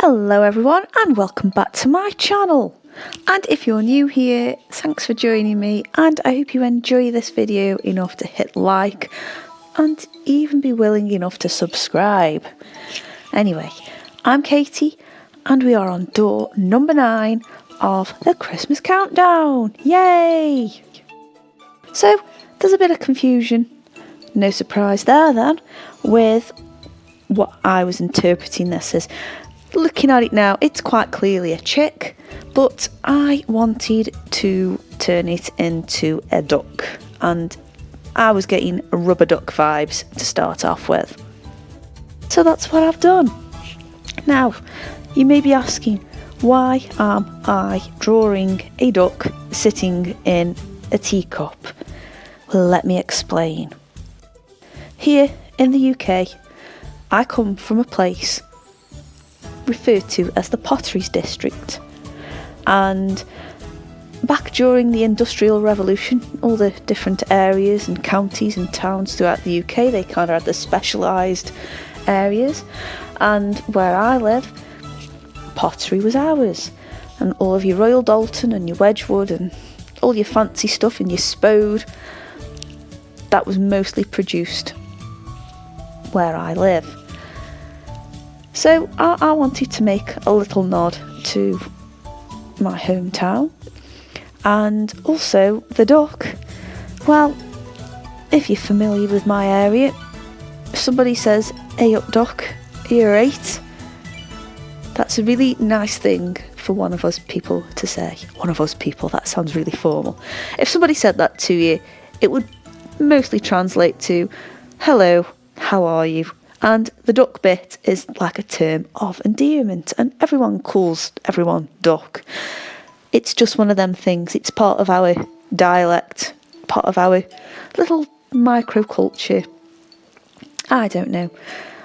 Hello everyone and welcome back to my channel. And if you're new here, thanks for joining me and I hope you enjoy this video enough to hit like and even be willing enough to subscribe. Anyway, I'm Katie and we are on door number 9 of the Christmas countdown. Yay! So there's a bit of confusion, no surprise there then, with what I was interpreting this as. Looking at it now, it's quite clearly a chick, but I wanted to turn it into a duck, and I was getting rubber duck vibes to start off with. So that's what I've done. Now, you may be asking, why am I drawing a duck sitting in a teacup? Well, let me explain. Here in the UK, I come from a place referred to as the Potteries District, and back during the Industrial Revolution, all the different areas and counties and towns throughout the UK, they kind of had the specialised areas, and where I live, pottery was ours, and all of your Royal Doulton and your Wedgwood and all your fancy stuff and your Spode, that was mostly produced where I live. So I wanted to make a little nod to my hometown, and also the duck. Well, if you're familiar with my area, if somebody says, "Ayup duck, you're right," that's a really nice thing for one of us people to say. One of us people, that sounds really formal. If somebody said that to you, it would mostly translate to, "Hello, how are you?" And the duck bit is like a term of endearment, and everyone calls everyone duck. It's just one of them things. It's part of our dialect, part of our little microculture. I don't know.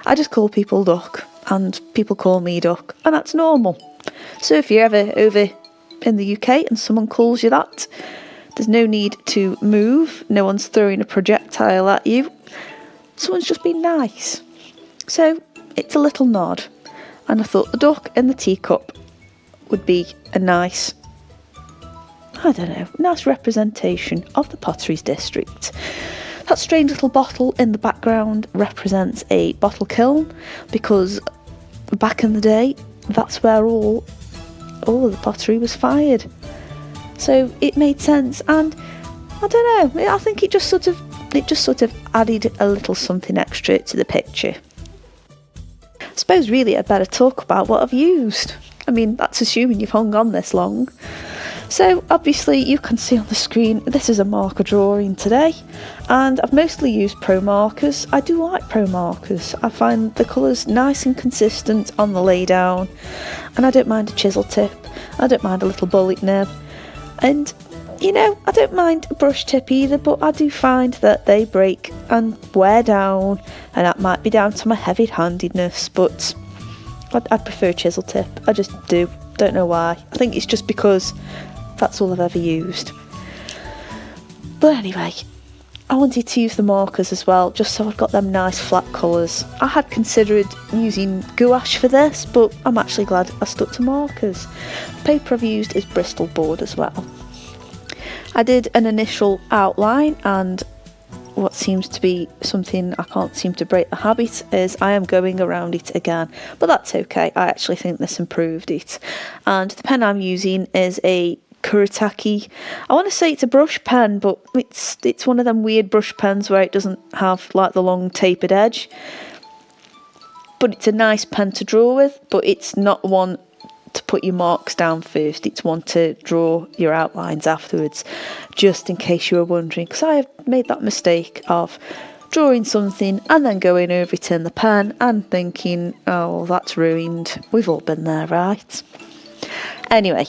I just call people duck, and people call me duck, and that's normal. So if you're ever over in the UK and someone calls you that, there's no need to move. No one's throwing a projectile at you. Someone's just being nice. So it's a little nod, and I thought the duck in the teacup would be a nice, nice representation of the Potteries District. That strange little bottle in the background represents a bottle kiln, because back in the day, that's where all of the pottery was fired. So it made sense, and I don't know, I think it just sort of added a little something extra to the picture. I suppose really I'd better talk about what I've used. I mean, that's assuming you've hung on this long. So obviously you can see on the screen, this is a marker drawing today, and I've mostly used pro markers. I do like pro markers. I find the colours nice and consistent on the lay down, and I don't mind a chisel tip. I don't mind a little bullet nib, and you know, I don't mind a brush tip either, but I do find that they break and wear down, and that might be down to my heavy-handedness, but I'd prefer chisel tip. I just do. Don't know why. I think it's just because that's all I've ever used. But anyway, I wanted to use the markers as well, just so I've got them nice flat colours. I had considered using gouache for this, but I'm actually glad I stuck to markers. The paper I've used is Bristol board as well. I did an initial outline, and what seems to be something I can't seem to break the habit is I am going around it again, but that's okay. I actually think this improved it. And the pen I'm using is a Orite. I want to say it's a brush pen, but it's one of them weird brush pens where it doesn't have like the long tapered edge. But it's a nice pen to draw with, but it's not one to put your marks down first. It's one to draw your outlines afterwards, just in case you were wondering, because I have made that mistake of drawing something and then going over it in the pen and thinking, oh, that's ruined. We've all been there, right? Anyway,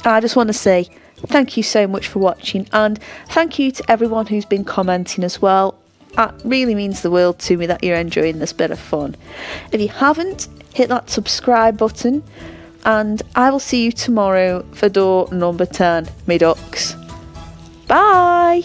I just want to say thank you so much for watching, and thank you to everyone who's been commenting as well. It really means the world to me that you're enjoying this bit of fun. If you haven't, hit that subscribe button, and I will see you tomorrow for door number 10, me ducks. Bye!